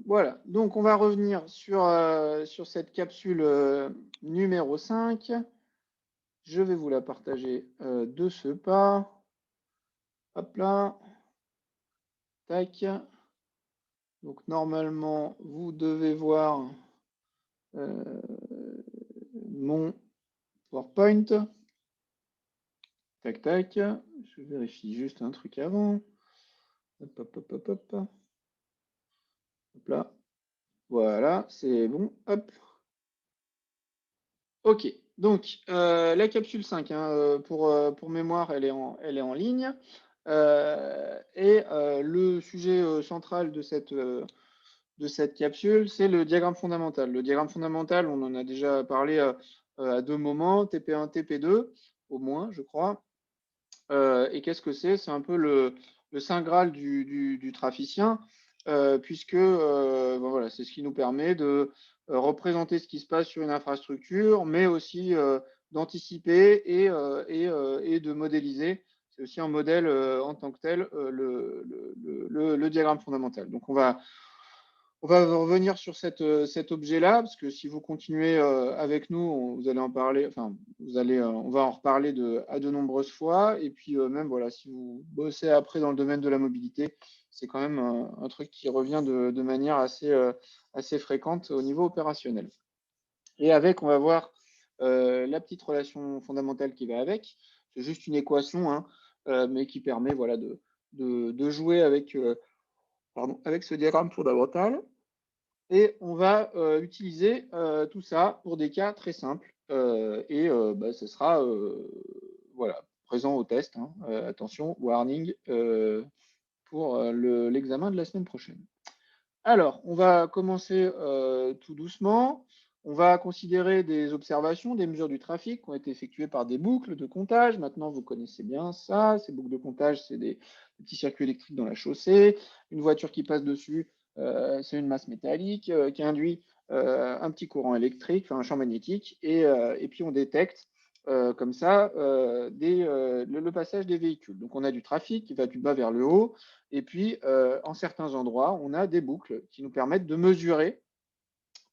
Voilà, donc on va revenir sur cette capsule numéro 5. Je vais vous la partager de ce pas. Hop là, tac. Donc normalement, vous devez voir mon PowerPoint. Tac, tac. Je vérifie juste un truc avant. Hop, hop, hop, hop, hop. Hop là. Voilà, c'est bon. Hop. Ok. Donc, la capsule 5, hein, pour mémoire, elle est en ligne. Le sujet central de cette capsule, c'est le diagramme fondamental. Le diagramme fondamental, on en a déjà parlé à deux moments, TP1, TP2, au moins, je crois. Et qu'est-ce que c'est? C'est un peu le saint graal du traficien, puisque ben voilà, c'est ce qui nous permet de représenter ce qui se passe sur une infrastructure, mais aussi d'anticiper et de modéliser. C'est aussi un modèle en tant que tel, le diagramme fondamental. Donc on va revenir sur cet objet-là, parce que si vous continuez avec nous, vous allez en parler, enfin, on va en reparler à de nombreuses fois. Et puis même, voilà, si vous bossez après dans le domaine de la mobilité, c'est quand même un truc qui revient de manière assez fréquente au niveau opérationnel. Et avec, on va voir la petite relation fondamentale qui va avec. C'est juste une équation, hein, mais qui permet voilà, de jouer avec ce diagramme fondamental. Et on va utiliser tout ça pour des cas très simples. Bah, ce sera voilà, présent au test, hein. Attention, warning pour l'examen de la semaine prochaine. Alors, on va commencer tout doucement. On va considérer des observations, des mesures du trafic qui ont été effectuées par des boucles de comptage. Maintenant, vous connaissez bien ça. Ces boucles de comptage, c'est des petits circuits électriques dans la chaussée. Une voiture qui passe dessus, c'est une masse métallique qui induit un petit courant électrique, enfin un champ magnétique. Et puis, on détecte comme ça le passage des véhicules. Donc, on a du trafic qui va du bas vers le haut. Et puis, en certains endroits, on a des boucles qui nous permettent de mesurer,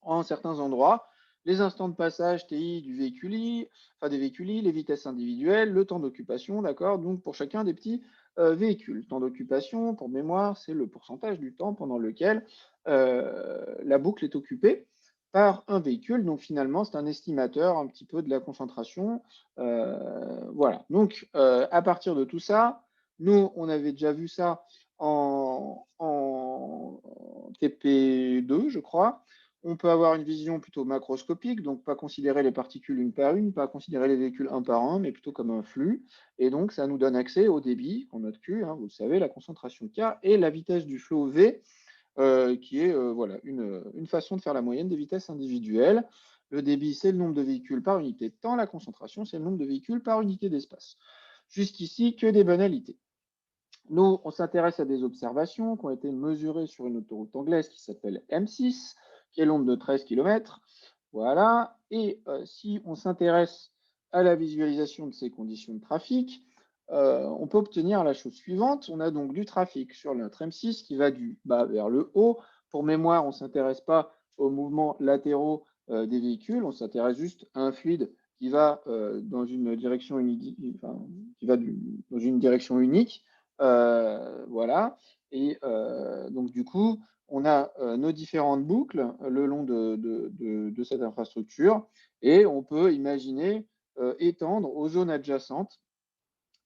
en certains endroits, les instants de passage TI du véhicule I, enfin des véhicules I, les vitesses individuelles, le temps d'occupation, d'accord? Donc, pour chacun des petits véhicules. Temps d'occupation, pour mémoire, c'est le pourcentage du temps pendant lequel la boucle est occupée par un véhicule. Donc, finalement, c'est un estimateur un petit peu de la concentration. Voilà. Donc, à partir de tout ça, nous, on avait déjà vu ça en TP2, je crois. On peut avoir une vision plutôt macroscopique, donc pas considérer les particules une par une, pas considérer les véhicules un par un, mais plutôt comme un flux. Et donc, ça nous donne accès au débit, qu'on note Q, hein, vous le savez, la concentration K, et la vitesse du flot V, qui est voilà, une façon de faire la moyenne des vitesses individuelles. Le débit, c'est le nombre de véhicules par unité de temps. La concentration, c'est le nombre de véhicules par unité d'espace. Jusqu'ici, que des banalités. Nous, on s'intéresse à des observations qui ont été mesurées sur une autoroute anglaise qui s'appelle M6, qui est longue de 13 km. Voilà. Et si on s'intéresse à la visualisation de ces conditions de trafic, on peut obtenir la chose suivante. On a donc du trafic sur notre M6 qui va du bas vers le haut. Pour mémoire, on ne s'intéresse pas aux mouvements latéraux des véhicules, on s'intéresse juste à un fluide qui va dans une direction unique, enfin, qui va dans une direction unique. Voilà. Et donc, du coup, on a nos différentes boucles le long de cette infrastructure et on peut imaginer étendre aux zones adjacentes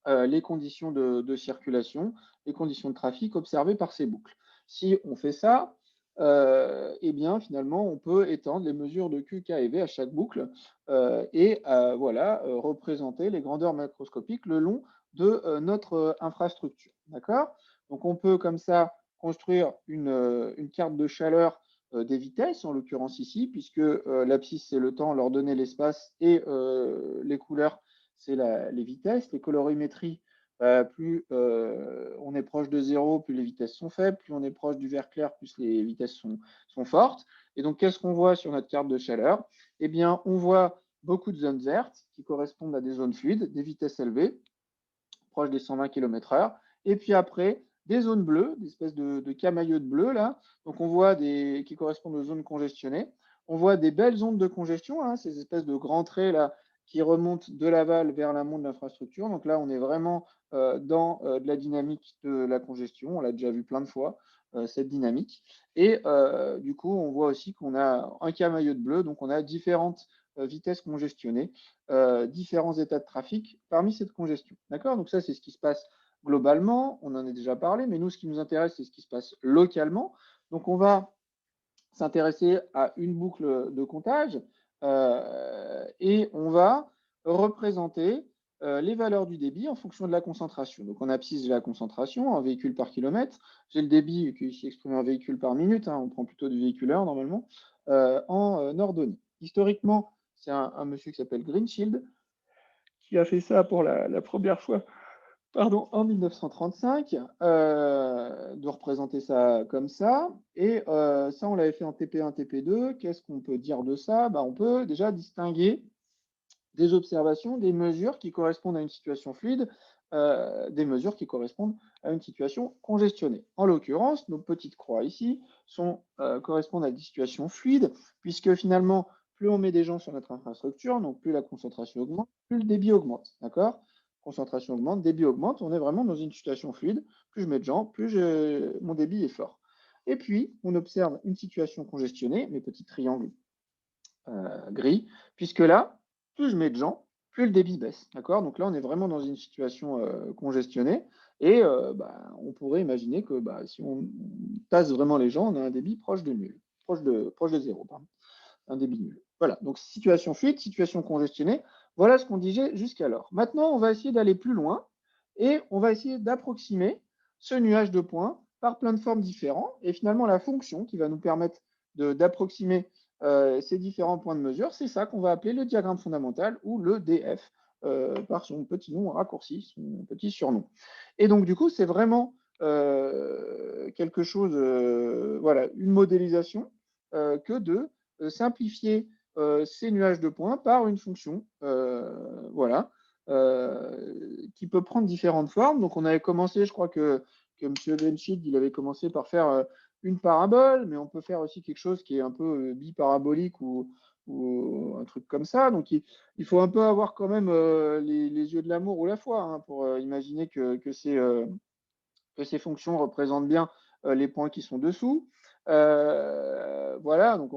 les conditions de circulation, les conditions de trafic observées par ces boucles. Si on fait ça, eh bien, finalement, on peut étendre les mesures de Q, K et V à chaque boucle voilà, représenter les grandeurs macroscopiques le long de notre infrastructure. D'accord? Donc, on peut comme ça construire une carte de chaleur des vitesses, en l'occurrence ici, puisque l'abscisse, c'est le temps, l'ordonnée, l'espace, et les couleurs, c'est les vitesses. Les colorimétries, plus on est proche de zéro, plus les vitesses sont faibles, plus on est proche du vert clair, plus les vitesses sont fortes. Et donc, qu'est-ce qu'on voit sur notre carte de chaleur? Eh bien, on voit beaucoup de zones vertes qui correspondent à des zones fluides, des vitesses élevées, proches des 120 km/h. Et puis après, des zones bleues, des espèces de camailleux de bleu là. Donc on voit qui correspondent aux zones congestionnées. On voit des belles ondes de congestion, hein, ces espèces de grands traits là qui remontent de l'aval vers l'amont de l'infrastructure. Donc là, on est vraiment dans de la dynamique de la congestion. On l'a déjà vu plein de fois, cette dynamique. Et du coup, on voit aussi qu'on a un camailleux de bleu, donc on a différentes vitesses congestionnées, différents états de trafic parmi cette congestion. D'accord? Donc ça, c'est ce qui se passe globalement, on en a déjà parlé, mais nous, ce qui nous intéresse, c'est ce qui se passe localement. Donc on va s'intéresser à une boucle de comptage et on va représenter les valeurs du débit en fonction de la concentration. Donc, on abscisse la concentration en véhicules par kilomètre. J'ai le débit qui est ici exprimé en véhicules par minute. Hein, on prend plutôt du véhicule heure normalement en ordonnée. Historiquement, c'est un monsieur qui s'appelle Greenshield qui a fait ça pour la première fois en 1935, de représenter ça comme ça. Et ça, on l'avait fait en TP1, TP2. Qu'est-ce qu'on peut dire de ça? Bah, on peut déjà distinguer des observations, des mesures qui correspondent à une situation fluide, des mesures qui correspondent à une situation congestionnée. En l'occurrence, nos petites croix ici correspondent à des situations fluides, puisque finalement, plus on met des gens sur notre infrastructure, donc plus la concentration augmente, plus le débit augmente. D'accord? Concentration augmente, débit augmente, on est vraiment dans une situation fluide. Plus je mets de gens, mon débit est fort. Et puis, on observe une situation congestionnée, mes petits triangles gris, puisque là, plus je mets de gens, plus le débit baisse. D'accord? Donc là, on est vraiment dans une situation congestionnée. Et on pourrait imaginer que si on tasse vraiment les gens, on a un débit proche de nul, proche de zéro, pardon, un débit nul. Voilà, donc situation fluide, situation congestionnée, voilà ce qu'on disait jusqu'alors. Maintenant, on va essayer d'aller plus loin et on va essayer d'approximer ce nuage de points par plein de formes différentes. Et finalement, la fonction qui va nous permettre d'approximer ces différents points de mesure, c'est ça qu'on va appeler le diagramme fondamental ou le DF par son petit nom raccourci, son petit surnom. Et donc, du coup, c'est vraiment quelque chose, voilà, une modélisation que de simplifier ces nuages de points par une fonction, voilà, qui peut prendre différentes formes. Donc, on avait commencé, je crois que M. Greenshield, il avait commencé par faire une parabole, mais on peut faire aussi quelque chose qui est un peu biparabolique ou un truc comme ça. Donc, il faut un peu avoir quand même les yeux de l'amour ou la foi hein, pour imaginer que ces fonctions représentent bien les points qui sont dessous. Voilà, donc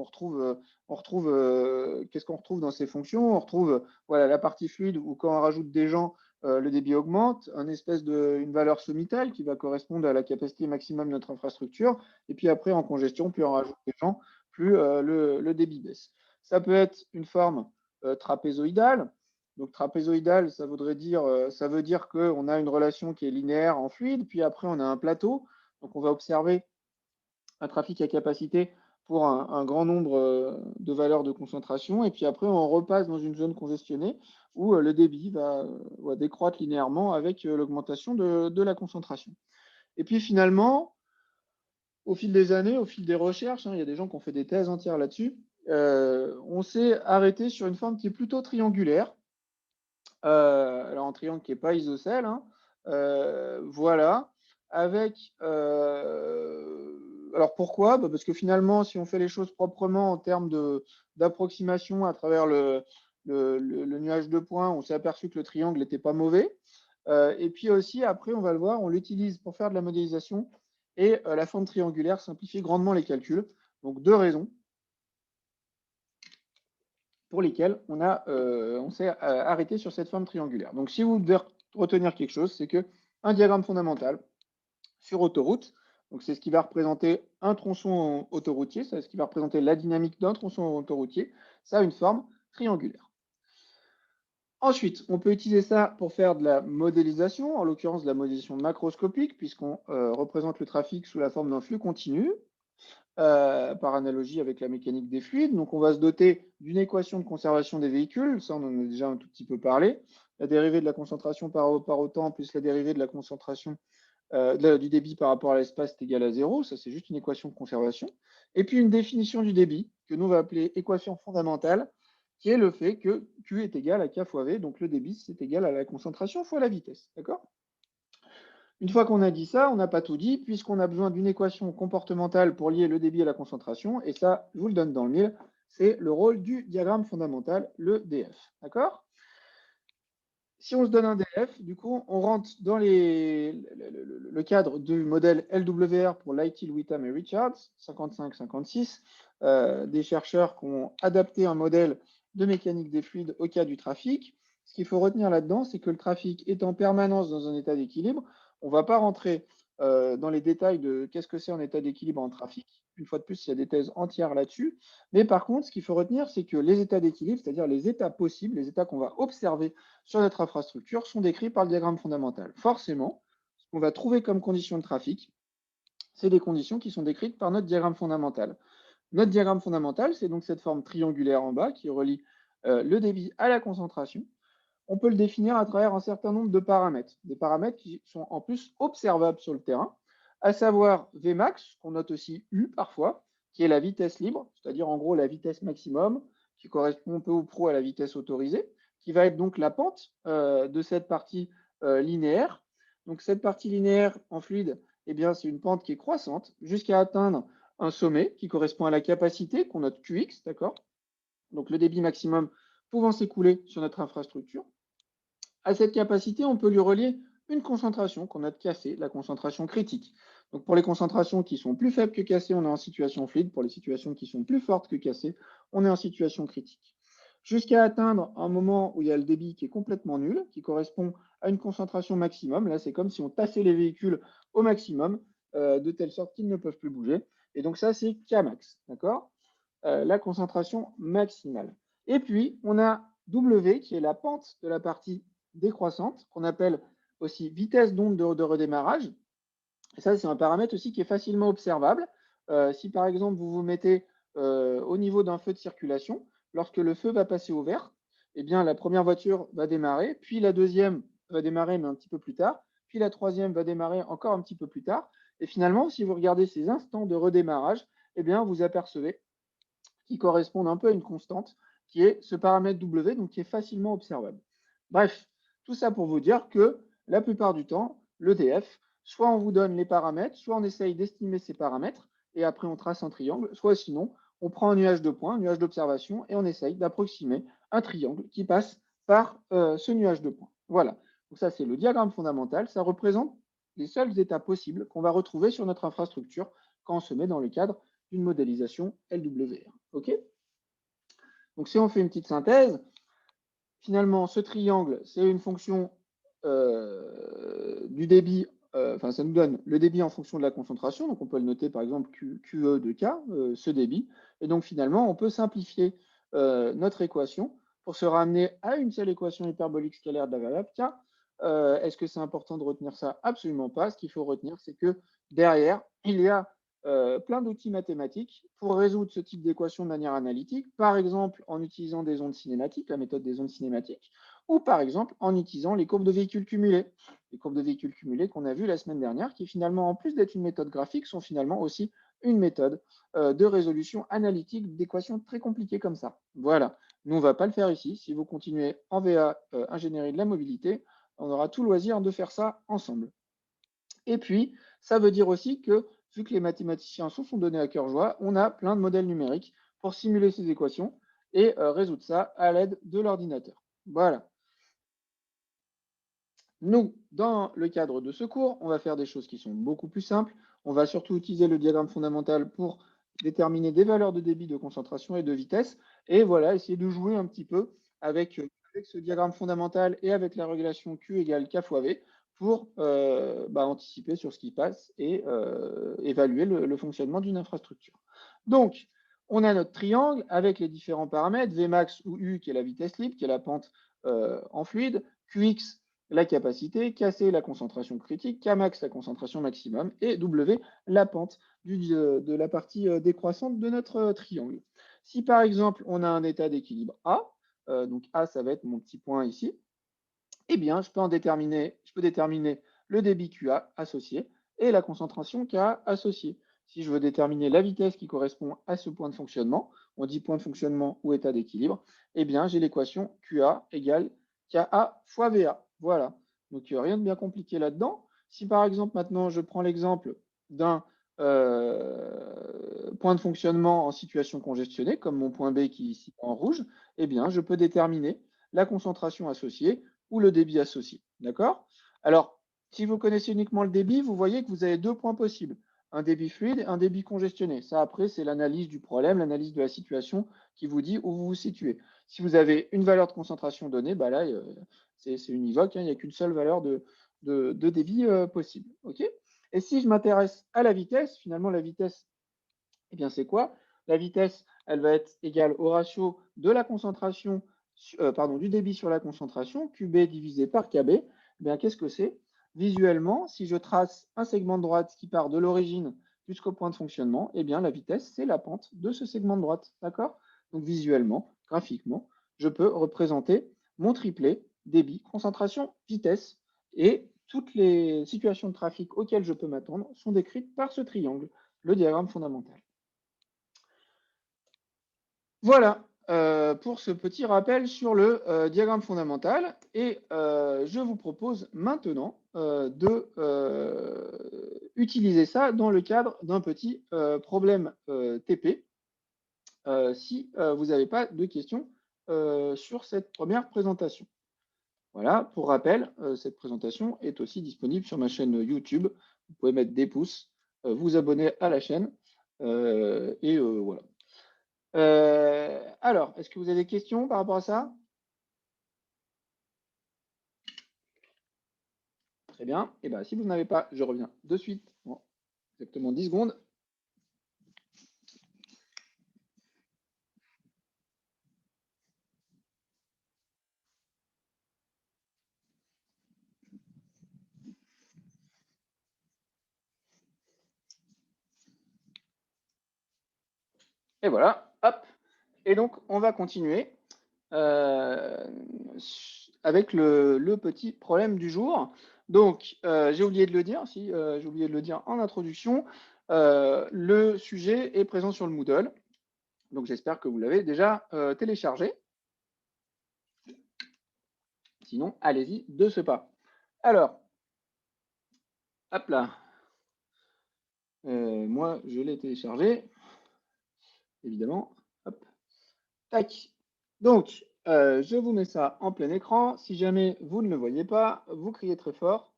qu'est-ce qu'on retrouve dans ces fonctions? On retrouve voilà, la partie fluide où quand on rajoute des gens, le débit augmente, une valeur sommitale qui va correspondre à la capacité maximum de notre infrastructure. Et puis après, en congestion, plus on rajoute des gens, plus le débit baisse. Ça peut être une forme trapézoïdale. Donc trapézoïdal, ça veut dire qu'on a une relation qui est linéaire en fluide, puis après on a un plateau. Donc on va observer un trafic à capacité pour un grand nombre de valeurs de concentration, et puis après on repasse dans une zone congestionnée où le débit va décroître linéairement avec l'augmentation de la concentration. Et puis finalement, au fil des années, au fil des recherches, hein, il y a des gens qui ont fait des thèses entières là-dessus, on s'est arrêté sur une forme qui est plutôt triangulaire. Alors un triangle qui n'est pas isocèle, hein, voilà, avec. Alors pourquoi? Parce que finalement, si on fait les choses proprement en termes d'approximation à travers le nuage de points, on s'est aperçu que le triangle n'était pas mauvais. Et puis aussi, après, on va le voir, on l'utilise pour faire de la modélisation et la forme triangulaire simplifie grandement les calculs. Donc deux raisons pour lesquels on s'est arrêté sur cette forme triangulaire. Donc, si vous devez retenir quelque chose, c'est qu'un diagramme fondamental sur autoroute, donc c'est ce qui va représenter un tronçon autoroutier, c'est ce qui va représenter la dynamique d'un tronçon autoroutier, ça a une forme triangulaire. Ensuite, on peut utiliser ça pour faire de la modélisation, en l'occurrence de la modélisation macroscopique, puisqu'on représente le trafic sous la forme d'un flux continu. Par analogie avec la mécanique des fluides. Donc, on va se doter d'une équation de conservation des véhicules. Ça, on en a déjà un tout petit peu parlé. La dérivée de la concentration par au temps plus la dérivée de la concentration du débit par rapport à l'espace est égale à 0. Ça, c'est juste une équation de conservation. Et puis, une définition du débit que nous, on va appeler équation fondamentale, qui est le fait que Q est égal à K fois V. Donc, le débit, c'est égal à la concentration fois la vitesse. D'accord? Une fois qu'on a dit ça, on n'a pas tout dit, puisqu'on a besoin d'une équation comportementale pour lier le débit à la concentration, et ça, je vous le donne dans le mille, c'est le rôle du diagramme fondamental, le DF. D'accord? Si on se donne un DF, du coup, on rentre dans le cadre du modèle LWR pour Lytle, Witham et Richards, 55-56, des chercheurs qui ont adapté un modèle de mécanique des fluides au cas du trafic. Ce qu'il faut retenir là-dedans, c'est que le trafic est en permanence dans un état d'équilibre. On ne va pas rentrer dans les détails de qu'est-ce que c'est un état d'équilibre en trafic. Une fois de plus, il y a des thèses entières là-dessus. Mais par contre, ce qu'il faut retenir, c'est que les états d'équilibre, c'est-à-dire les états possibles, les états qu'on va observer sur notre infrastructure, sont décrits par le diagramme fondamental. Forcément, ce qu'on va trouver comme conditions de trafic, c'est des conditions qui sont décrites par notre diagramme fondamental. Notre diagramme fondamental, c'est donc cette forme triangulaire en bas qui relie le débit à la concentration. On peut le définir à travers un certain nombre de paramètres, des paramètres qui sont en plus observables sur le terrain, à savoir Vmax, qu'on note aussi U parfois, qui est la vitesse libre, c'est-à-dire en gros la vitesse maximum, qui correspond peu ou prou à la vitesse autorisée, qui va être donc la pente de cette partie linéaire. Donc cette partie linéaire en fluide, eh bien, c'est une pente qui est croissante jusqu'à atteindre un sommet qui correspond à la capacité qu'on note Qx, d'accord? Donc le débit maximum pouvant s'écouler sur notre infrastructure. À cette capacité, on peut lui relier une concentration qu'on a de cassée, la concentration critique. Donc pour les concentrations qui sont plus faibles que cassées, on est en situation fluide. Pour les situations qui sont plus fortes que cassées, on est en situation critique. Jusqu'à atteindre un moment où il y a le débit qui est complètement nul, qui correspond à une concentration maximum. Là, c'est comme si on tassait les véhicules au maximum, de telle sorte qu'ils ne peuvent plus bouger. Et donc ça, c'est Kmax, d'accord? La concentration maximale. Et puis, on a W, qui est la pente de la partie décroissante, qu'on appelle aussi vitesse d'onde de redémarrage. Et ça, c'est un paramètre aussi qui est facilement observable. Si par exemple, vous vous mettez au niveau d'un feu de circulation, lorsque le feu va passer au vert, eh bien, la première voiture va démarrer, puis la deuxième va démarrer, mais un petit peu plus tard, puis la troisième va démarrer encore un petit peu plus tard. Et finalement, si vous regardez ces instants de redémarrage, eh bien, vous apercevez qui correspondent un peu à une constante, qui est ce paramètre W, donc qui est facilement observable. Bref, tout ça pour vous dire que la plupart du temps, l'EDF, soit on vous donne les paramètres, soit on essaye d'estimer ces paramètres, et après on trace un triangle, soit sinon, on prend un nuage de points, un nuage d'observation, et on essaye d'approximer un triangle qui passe par ce nuage de points. Voilà, donc ça c'est le diagramme fondamental, ça représente les seuls états possibles qu'on va retrouver sur notre infrastructure quand on se met dans le cadre d'une modélisation LWR. OK? Donc, si on fait une petite synthèse, finalement, ce triangle, c'est une fonction du débit, enfin, ça nous donne le débit en fonction de la concentration. Donc, on peut le noter, par exemple, QE de K, ce débit. Et donc, finalement, on peut simplifier notre équation pour se ramener à une seule équation hyperbolique scalaire de la variable K. Est-ce que c'est important de retenir ça? Absolument pas. Ce qu'il faut retenir, c'est que derrière, il y a plein d'outils mathématiques pour résoudre ce type d'équation de manière analytique, par exemple en utilisant des ondes cinématiques, la méthode des ondes cinématiques, ou par exemple en utilisant les courbes de véhicules cumulés. Les courbes de véhicules cumulés qu'on a vues la semaine dernière, qui finalement, en plus d'être une méthode graphique, sont finalement aussi une méthode de résolution analytique d'équations très compliquées comme ça. Voilà. Nous, on ne va pas le faire ici. Si vous continuez en VA ingénierie de la mobilité, on aura tout loisir de faire ça ensemble. Et puis, ça veut dire aussi que, vu que les mathématiciens se sont donnés à cœur joie, on a plein de modèles numériques pour simuler ces équations et résoudre ça à l'aide de l'ordinateur. Voilà. Nous, dans le cadre de ce cours, on va faire des choses qui sont beaucoup plus simples. On va surtout utiliser le diagramme fondamental pour déterminer des valeurs de débit, de concentration et de vitesse. Et voilà, essayer de jouer un petit peu avec ce diagramme fondamental et avec la régulation Q égale K fois V pour anticiper sur ce qui passe et évaluer le fonctionnement d'une infrastructure. Donc, on a notre triangle avec les différents paramètres, Vmax ou U qui est la vitesse libre, qui est la pente en fluide, Qx la capacité, Kc la concentration critique, Kmax la concentration maximum et W la pente de la partie décroissante de notre triangle. Si par exemple on a un état d'équilibre A, donc A ça va être mon petit point ici, eh bien je peux déterminer le débit QA associé et la concentration Ka associée. Si je veux déterminer la vitesse qui correspond à ce point de fonctionnement, on dit point de fonctionnement ou état d'équilibre, eh bien j'ai l'équation QA égale Ka fois VA. Voilà. Donc rien de bien compliqué là-dedans. Si par exemple maintenant je prends l'exemple d'un point de fonctionnement en situation congestionnée, comme mon point B qui est ici en rouge, eh bien je peux déterminer la concentration associée ou le débit associé. D'accord? Alors, si vous connaissez uniquement le débit, vous voyez que vous avez deux points possibles. Un débit fluide et un débit congestionné. Ça, après, c'est l'analyse du problème, l'analyse de la situation qui vous dit où vous vous situez. Si vous avez une valeur de concentration donnée, bah là, c'est univoque, hein, il n'y a qu'une seule valeur de débit possible. Okay, et si je m'intéresse à la vitesse, finalement, la vitesse, eh bien, c'est quoi? La vitesse, elle va être égale au ratio de la concentration, pardon, du débit sur la concentration, QB divisé par KB. Eh bien, qu'est-ce que c'est? Visuellement, si je trace un segment de droite qui part de l'origine jusqu'au point de fonctionnement, eh bien, la vitesse, c'est la pente de ce segment de droite. D'accord? Donc, visuellement, graphiquement, je peux représenter mon triplet, débit, concentration, vitesse. Et toutes les situations de trafic auxquelles je peux m'attendre sont décrites par ce triangle, le diagramme fondamental. Voilà pour ce petit rappel sur le diagramme fondamental. Et je vous propose maintenant d'utiliser ça dans le cadre d'un petit problème TP, si vous n'avez pas de questions sur cette première présentation. Voilà, pour rappel, cette présentation est aussi disponible sur ma chaîne YouTube. Vous pouvez mettre des pouces, vous abonner à la chaîne, et voilà. Alors, est-ce que vous avez des questions par rapport à ça? Très bien. Et bien, si vous n'en avez pas, je reviens de suite. Bon, exactement 10 secondes. Et voilà, hop. Et donc, on va continuer avec le petit problème du jour. Donc, j'ai oublié de le dire, si, j'ai oublié de le dire en introduction, le sujet est présent sur le Moodle. Donc, j'espère que vous l'avez déjà téléchargé. Sinon, allez-y de ce pas. Alors, hop là. Moi, je l'ai téléchargé, évidemment. Hop. Tac. Donc, je vous mets ça en plein écran. Si jamais vous ne le voyez pas, vous criez très fort.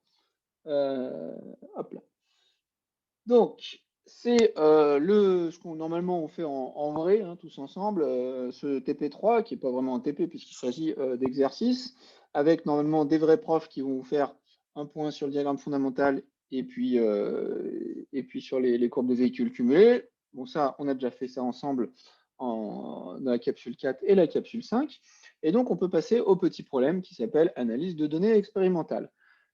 Hop là. Donc, c'est ce qu'on normalement on fait en vrai, hein, tous ensemble, ce TP3, qui n'est pas vraiment un TP puisqu'il s'agit d'exercices, avec normalement des vrais profs qui vont vous faire un point sur le diagramme fondamental et puis sur les courbes de véhicules cumulés. Bon, ça, on a déjà fait ça ensemble dans la capsule 4 et la capsule 5. Et donc, on peut passer au petit problème qui s'appelle analyse de données expérimentales.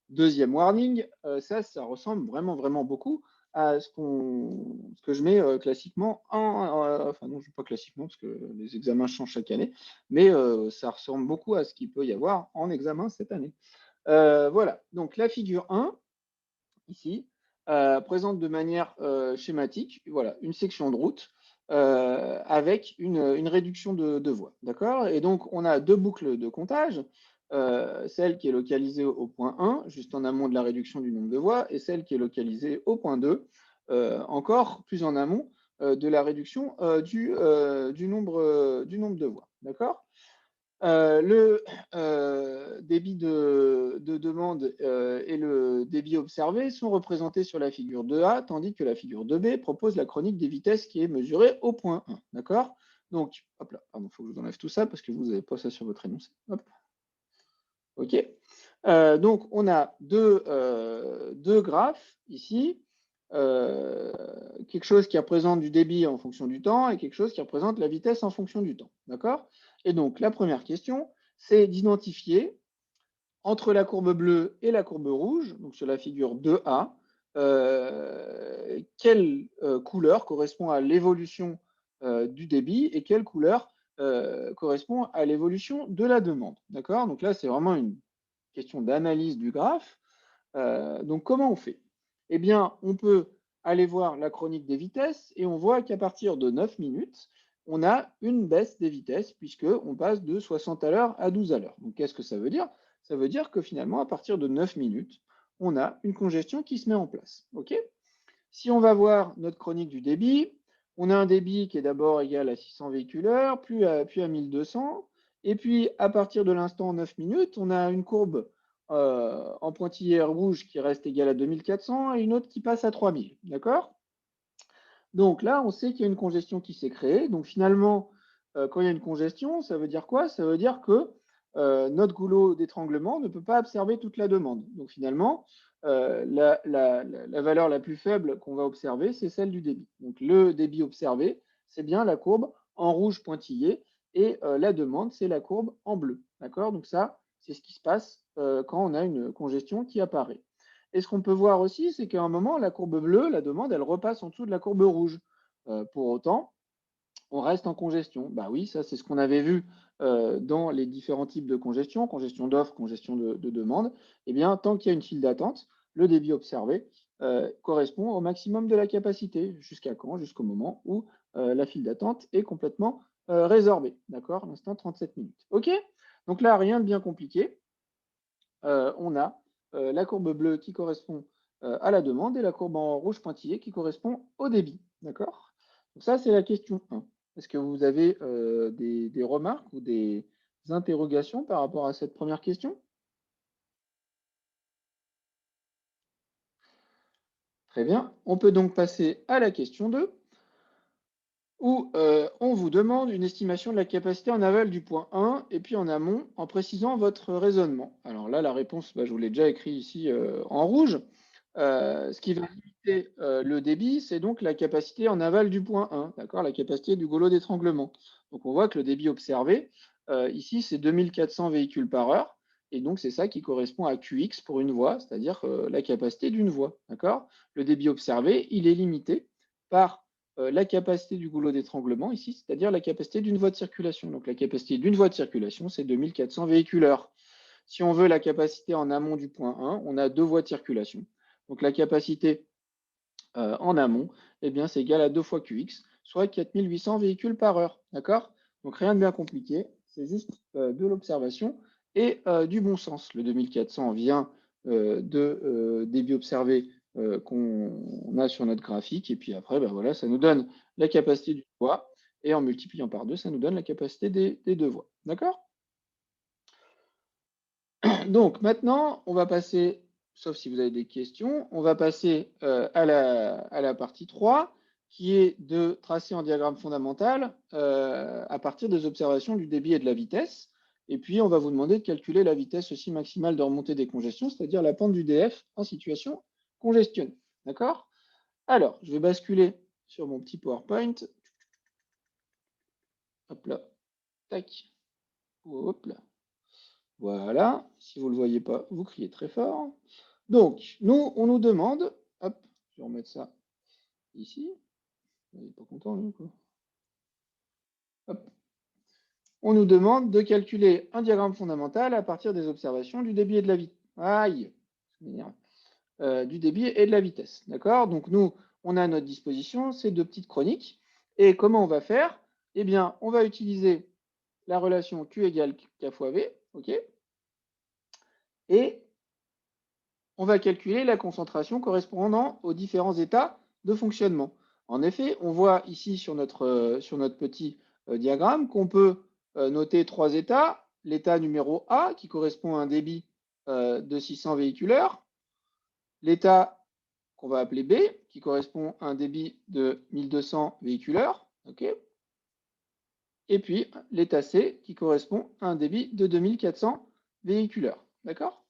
Deuxième warning, ça ressemble vraiment beaucoup à ce que je mets classiquement enfin non, pas classiquement parce que les examens changent chaque année, mais ça ressemble beaucoup à ce qu'il peut y avoir en examen cette année. Voilà, donc la figure 1, ici, présente de manière schématique, voilà, une section de route avec une réduction de voies, d'accord? Et donc, on a deux boucles de comptage, celle qui est localisée au point 1, juste en amont de la réduction du nombre de voies, et celle qui est localisée au point 2, encore plus en amont de la réduction du nombre de voies, d'accord? Le débit de demande et le débit observé sont représentés sur la figure 2A, tandis que la figure 2B propose la chronique des vitesses qui est mesurée au point 1. D'accord? Donc, hop là, pardon, il faut que je vous enlève tout ça parce que vous n'avez pas ça sur votre énoncé. Hop. OK. Donc, on a deux graphes ici. Quelque chose qui représente du débit en fonction du temps et quelque chose qui représente la vitesse en fonction du temps. D'accord? Et donc, la première question, c'est d'identifier entre la courbe bleue et la courbe rouge, donc sur la figure 2A, quelle couleur correspond à l'évolution du débit et quelle couleur correspond à l'évolution de la demande. D'accord? Donc là, c'est vraiment une question d'analyse du graphe. Donc, comment on fait? Eh bien, on peut aller voir la chronique des vitesses et on voit qu'à partir de 9 minutes, on a une baisse des vitesses puisqu'on passe de 60 à l'heure à 12 à l'heure. Donc, qu'est-ce que ça veut dire? Ça veut dire que finalement, à partir de 9 minutes, on a une congestion qui se met en place. OK? Si on va voir notre chronique du débit, on a un débit qui est d'abord égal à 600 véhicules heure, puis à 1200. Et puis, à partir de l'instant 9 minutes, on a une courbe en pointillé rouge qui reste égale à 2400 et une autre qui passe à 3000. D'accord? Donc là, on sait qu'il y a une congestion qui s'est créée. Donc finalement, quand il y a une congestion, ça veut dire quoi? Ça veut dire que notre goulot d'étranglement ne peut pas absorber toute la demande. Donc finalement, la valeur la plus faible qu'on va observer, c'est celle du débit. Donc le débit observé, c'est bien la courbe en rouge pointillé et la demande, c'est la courbe en bleu. D'accord? Donc ça, c'est ce qui se passe quand on a une congestion qui apparaît. Et ce qu'on peut voir aussi, c'est qu'à un moment, la courbe bleue, la demande, elle repasse en dessous de la courbe rouge. Pour autant, on reste en congestion. Bah oui, ça, c'est ce qu'on avait vu dans les différents types de congestion, congestion d'offre, congestion de demande. Eh bien, tant qu'il y a une file d'attente, le débit observé correspond au maximum de la capacité. Jusqu'à quand? Jusqu'au moment où la file d'attente est complètement résorbée. D'accord? L'instant 37 minutes. OK? Donc là, rien de bien compliqué. On a la courbe bleue qui correspond à la demande et la courbe en rouge pointillé qui correspond au débit. D'accord? Donc ça, c'est la question 1. Est-ce que vous avez des remarques ou des interrogations par rapport à cette première question? Très bien. On peut donc passer à la question 2, où on vous demande une estimation de la capacité en aval du point 1 et puis en amont en précisant votre raisonnement. Alors là, la réponse, bah, je vous l'ai déjà écrit ici en rouge. Ce qui va limiter le débit, c'est donc la capacité en aval du point 1, d'accord, la capacité du goulot d'étranglement. Donc on voit que le débit observé, ici, c'est 2400 véhicules par heure. Et donc c'est ça qui correspond à QX pour une voie, c'est-à-dire la capacité d'une voie. D'accord? Le débit observé, il est limité par la capacité du goulot d'étranglement ici, c'est-à-dire la capacité d'une voie de circulation. Donc la capacité d'une voie de circulation, c'est 2400 véhicules heure. Si on veut la capacité en amont du point 1, on a deux voies de circulation. Donc la capacité en amont, eh bien, c'est égal à 2 fois QX, soit 4800 véhicules par heure. D'accord? Donc rien de bien compliqué, c'est juste de l'observation et du bon sens. Le 2400 vient de débit observé qu'on a sur notre graphique. Et puis après, ben voilà, ça nous donne la capacité d'une voie. Et en multipliant par 2, ça nous donne la capacité des deux voies. D'accord? Donc maintenant, on va passer, sauf si vous avez des questions, on va passer à la partie 3, qui est de tracer en diagramme fondamental à partir des observations du débit et de la vitesse. Et puis, on va vous demander de calculer la vitesse aussi maximale de remontée des congestions, c'est-à-dire la pente du DF en situation congestionnée. D'accord? Alors, je vais basculer sur mon petit PowerPoint. Hop là, tac, hop là. Voilà, si vous ne le voyez pas, vous criez très fort. Donc, nous, on nous demande, hop, je vais remettre ça ici. Il n'est pas content, lui, quoi. Hop. On nous demande de calculer un diagramme fondamental à partir des observations du débit et de la vitesse. Aïe, du débit et de la vitesse. D'accord? Donc, nous, on a à notre disposition ces deux petites chroniques. Et comment on va faire? Eh bien, on va utiliser la relation Q égale K fois V, OK? Et on va calculer la concentration correspondant aux différents états de fonctionnement. En effet, on voit ici sur notre petit diagramme qu'on peut noter trois états. L'état numéro A, qui correspond à un débit de 600 véhicules heure. L'état qu'on va appeler B, qui correspond à un débit de 1200 véhicules heure. Okay. Et puis l'état C, qui correspond à un débit de 2400 véhicules heure. D'accord?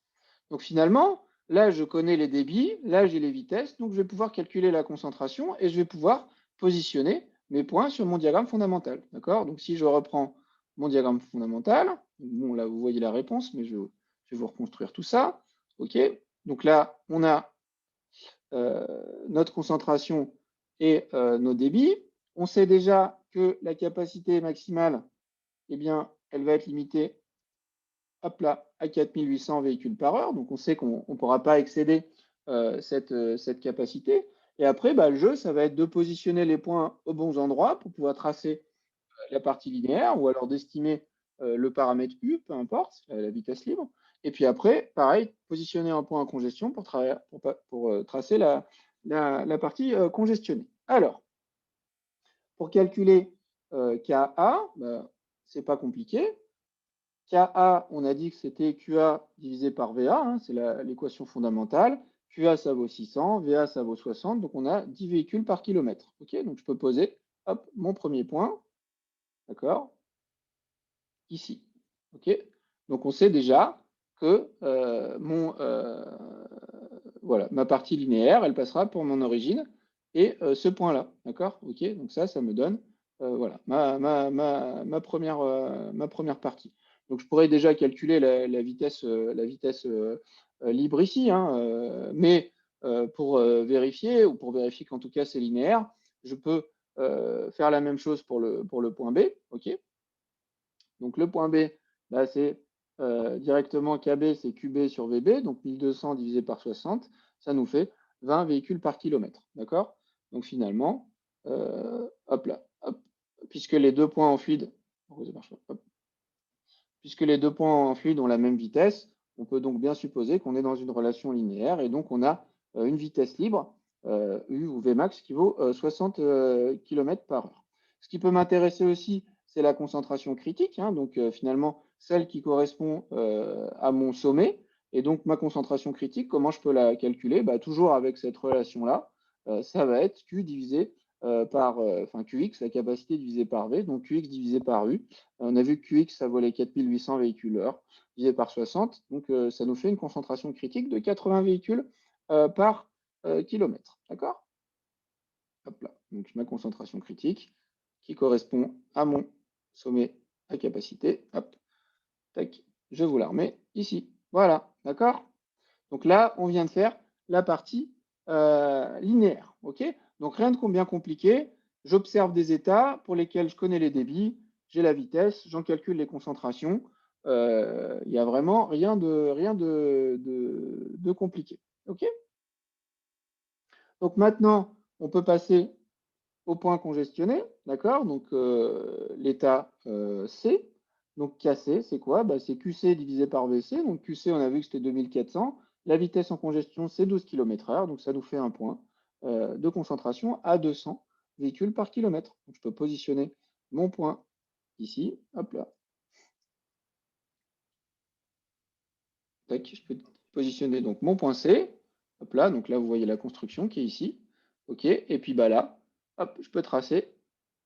Donc finalement, là, je connais les débits, là, j'ai les vitesses, donc je vais pouvoir calculer la concentration et je vais pouvoir positionner mes points sur mon diagramme fondamental. D'accord? Donc si je reprends mon diagramme fondamental, bon, là, vous voyez la réponse, mais je vais vous reconstruire tout ça. OK? Donc là, on a notre concentration et nos débits. On sait déjà que la capacité maximale, eh bien, elle va être limitée hop là, à 4800 véhicules par heure. Donc, on sait qu'on ne pourra pas excéder cette capacité. Et après, bah, le jeu, ça va être de positionner les points aux bons endroits pour pouvoir tracer la partie linéaire ou alors d'estimer le paramètre U, peu importe, la vitesse libre. Et puis après, pareil, positionner un point à congestion pour tracer la partie congestionnée. Alors, pour calculer KA, bah, ce n'est pas compliqué. KA, on a dit que c'était QA divisé par VA, hein, c'est l'équation fondamentale. QA, ça vaut 600, VA, ça vaut 60, donc on a 10 véhicules par kilomètre. Okay, donc je peux poser hop, mon premier point, d'accord, ici. Okay, donc on sait déjà que voilà, ma partie linéaire, elle passera pour mon origine et ce point-là. D'accord, ok, donc ça me donne voilà, ma première partie. Donc je pourrais déjà calculer la vitesse libre ici, hein, mais pour vérifier, ou pour vérifier qu'en tout cas c'est linéaire, je peux faire la même chose pour le point B. Ok, donc le point B, là c'est directement KB, c'est QB sur VB, donc 1200 divisé par 60, ça nous fait 20 véhicules par kilomètre. D'accord? Donc finalement, hop là, hop, puisque les deux points en fluide, puisque les deux points en fluide ont la même vitesse, on peut donc bien supposer qu'on est dans une relation linéaire et donc on a une vitesse libre, U ou Vmax, qui vaut 60 km par heure. Ce qui peut m'intéresser aussi, c'est la concentration critique, hein, donc finalement celle qui correspond à mon sommet. Et donc ma concentration critique, comment je peux la calculer? Bah, toujours avec cette relation-là, ça va être Q divisé par QX, la capacité divisée par V, donc QX divisé par U. On a vu que QX, ça volait 4800 véhicules heure, divisé par 60, donc ça nous fait une concentration critique de 80 véhicules par kilomètre. D'accord? Hop là, donc ma concentration critique qui correspond à mon sommet à capacité. Hop, tac, je vous la remets ici. Voilà, d'accord? Donc là, on vient de faire la partie linéaire. Ok, donc rien de bien compliqué. J'observe des états pour lesquels je connais les débits, j'ai la vitesse, j'en calcule les concentrations. Il n'y a vraiment rien de compliqué. Ok, donc maintenant, on peut passer au point congestionné. D'accord, donc l'état C. Donc KC, c'est quoi? Bah, c'est QC divisé par VC. Donc QC, on a vu que c'était 2400. La vitesse en congestion, c'est 12 km/h. Donc ça nous fait un point de concentration à 200 véhicules par kilomètre. Donc je peux positionner mon point ici. Hop là. Tac, je peux positionner donc mon point C. Hop là. Donc là, vous voyez la construction qui est ici. OK. Et puis bah là, hop, je peux tracer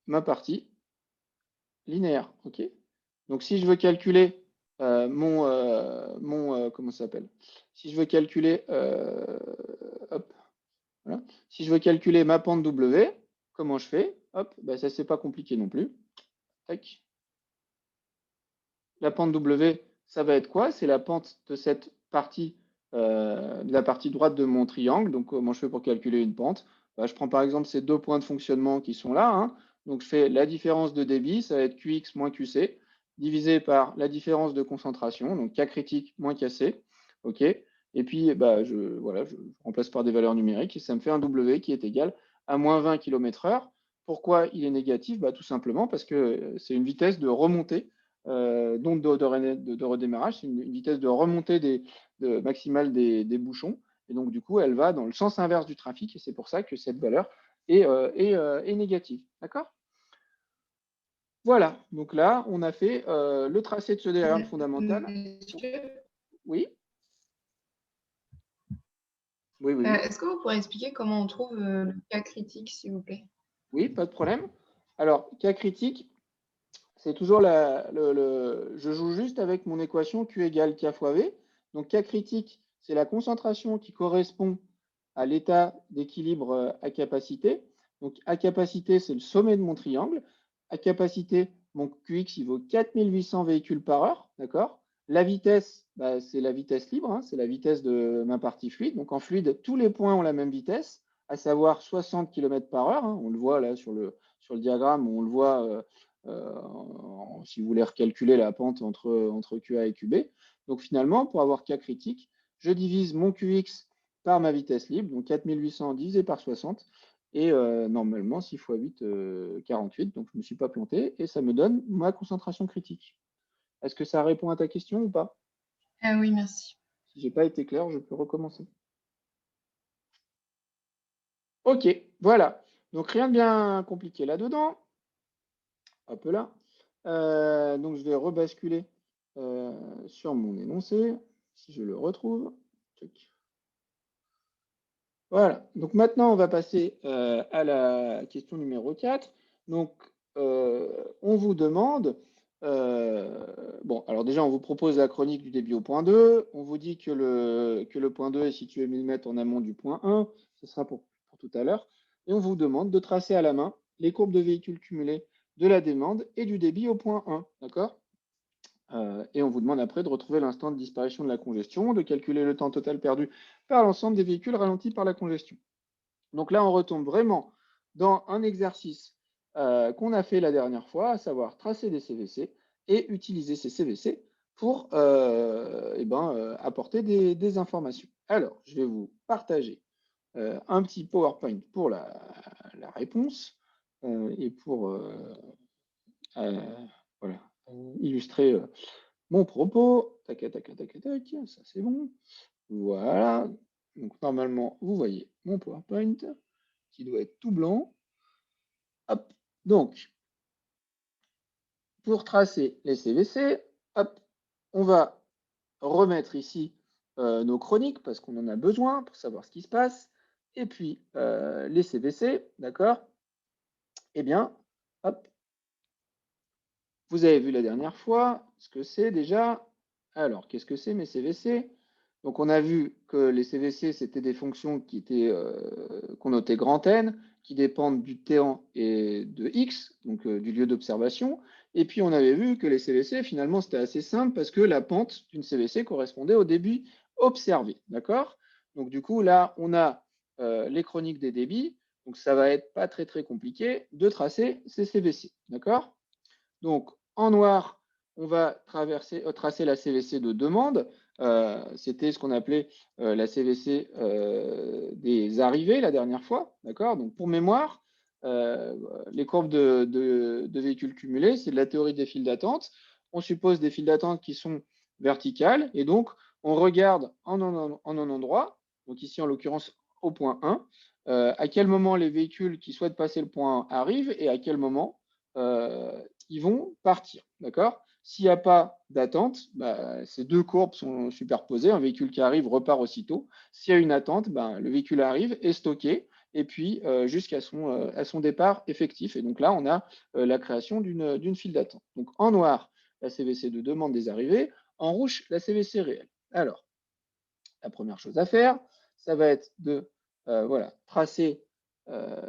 ma partie linéaire. OK. Donc, si je veux calculer comment ça s'appelle? Si je veux calculer, hop, voilà. Si je veux calculer ma pente W, comment je fais? Hop, ben ça c'est pas compliqué non plus. Tac. La pente W, ça va être quoi? C'est la pente de cette partie, de la partie droite de mon triangle. Donc, comment je fais pour calculer une pente? Ben, je prends par exemple ces deux points de fonctionnement qui sont là, hein. Donc, je fais la différence de débit, ça va être QX moins QC, divisé par la différence de concentration, donc K critique moins KC. OK. Et puis, bah, voilà, je remplace par des valeurs numériques et ça me fait un W qui est égal à moins 20 km/h. Pourquoi il est négatif? Bah, tout simplement parce que c'est une vitesse de remontée d'onde de redémarrage, c'est une vitesse de remontée maximale des bouchons. Et donc, du coup, elle va dans le sens inverse du trafic. Et c'est pour ça que cette valeur est négative. D'accord? Voilà. Donc là, on a fait le tracé de ce diagramme fondamental. Oui? Oui, oui, oui. Est-ce que vous pourriez expliquer comment on trouve le cas critique, s'il vous plaît? Oui, pas de problème. Alors, cas critique, c'est toujours je joue juste avec mon équation Q égale K fois V. Donc, K critique, c'est la concentration qui correspond à l'état d'équilibre à capacité. Donc, à capacité, c'est le sommet de mon triangle. À capacité, mon QX, il vaut 4800 véhicules par heure. D'accord? La vitesse, bah, c'est la vitesse libre, hein, c'est la vitesse de ma partie fluide. Donc, en fluide, tous les points ont la même vitesse, à savoir 60 km par heure. Hein. On le voit là sur le diagramme, on le voit si vous voulez recalculer la pente entre QA et QB. Donc finalement, pour avoir K critique, je divise mon QX par ma vitesse libre, donc 4800 divisé par 60, et normalement 6 x 8, 48, donc je ne me suis pas planté, et ça me donne ma concentration critique. Est-ce que ça répond à ta question ou pas? Ah oui, merci. Si j'ai pas été clair, je peux recommencer. OK, voilà. Donc rien de bien compliqué là-dedans. Hop là. Donc je vais rebasculer sur mon énoncé, si je le retrouve. Tac. Voilà. Donc maintenant, on va passer à la question numéro 4. Donc, on vous demande, bon, alors déjà, on vous propose la chronique du débit au point 2. On vous dit que le point 2 est situé 1000 mètres en amont du point 1. Ce sera pour tout à l'heure. Et on vous demande de tracer à la main les courbes de véhicules cumulés de la demande et du débit au point 1. D'accord? Et on vous demande après de retrouver l'instant de disparition de la congestion, de calculer le temps total perdu par l'ensemble des véhicules ralentis par la congestion. Donc là, on retombe vraiment dans un exercice qu'on a fait la dernière fois, à savoir tracer des CVC et utiliser ces CVC pour apporter des informations. Alors, je vais vous partager un petit PowerPoint pour la réponse et pour voilà, illustrer mon propos. Tac, tac, tac, tac, tac, ça c'est bon. Voilà. Donc normalement, vous voyez mon PowerPoint qui doit être tout blanc. Hop. Donc, pour tracer les CVC, hop, on va remettre ici nos chroniques parce qu'on en a besoin pour savoir ce qui se passe. Et puis, les CVC, d'accord? Eh bien, hop, vous avez vu la dernière fois ce que c'est déjà. Alors, qu'est-ce que c'est mes CVC? Donc, on a vu que les CVC, c'était des fonctions qui étaient qu'on notait grand N, qui dépendent du T1 et de X, donc du lieu d'observation. Et puis, on avait vu que les CVC, finalement, c'était assez simple parce que la pente d'une CVC correspondait au débit observé. D'accord? Donc, du coup, là, on a les chroniques des débits. Donc, ça va être pas très, très compliqué de tracer ces CVC. D'accord? Donc, en noir, on va tracer la CVC de demande. C'était ce qu'on appelait la CVC des arrivées la dernière fois. D'accord? Donc, pour mémoire, les courbes de véhicules cumulés, c'est de la théorie des files d'attente. On suppose des files d'attente qui sont verticales et donc on regarde en un endroit, donc ici en l'occurrence au point 1, à quel moment les véhicules qui souhaitent passer le point 1 arrivent et à quel moment ils vont partir. D'accord? S'il n'y a pas d'attente, bah, ces deux courbes sont superposées. Un véhicule qui arrive repart aussitôt. S'il y a une attente, bah, le véhicule arrive, est stocké, et puis jusqu'à son départ effectif. Et donc là, on a la création d'une file d'attente. Donc en noir, la CVC de demande des arrivées. En rouge, la CVC réelle. Alors, la première chose à faire, ça va être de voilà, tracer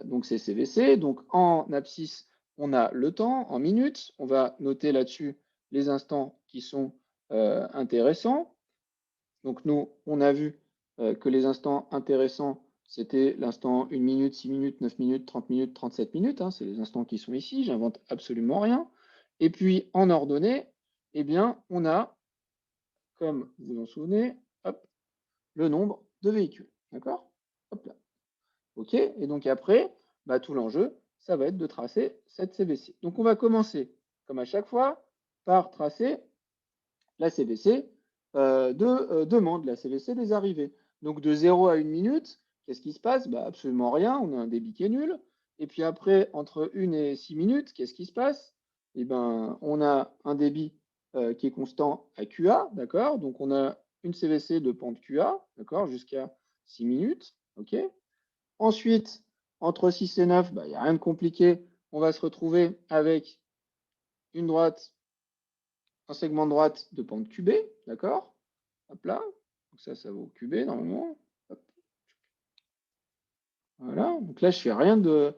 donc ces CVC. Donc en abscisse, on a le temps en minutes. On va noter là-dessus les instants qui sont intéressants. Donc nous, on a vu que les instants intéressants, c'était l'instant 1 minute, 6 minutes, 9 minutes, 30 minutes, 37 minutes. Hein, c'est les instants qui sont ici. J'invente absolument rien. Et puis en ordonnée, eh bien, on a, comme vous vous en souvenez, hop, le nombre de véhicules. D'accord? Hop là. OK? Et donc après, bah, tout l'enjeu, ça va être de tracer cette CVC. Donc on va commencer, comme à chaque fois, par tracer la CVC de demande, la CVC des arrivées. Donc de 0 à 1 minute, qu'est-ce qui se passe? Bah, absolument rien, on a un débit qui est nul. Et puis après, entre 1 et 6 minutes, qu'est-ce qui se passe? Eh ben, on a un débit qui est constant à QA, d'accord? Donc on a une CVC de pente QA, d'accord, jusqu'à 6 minutes, ok? Ensuite, entre 6 et 9, bah, il n'y a rien de compliqué. On va se retrouver avec une droite, un segment de droite de pente QB, d'accord? Hop là. Donc ça vaut QB normalement. Hop. Voilà. Donc là, je fais rien de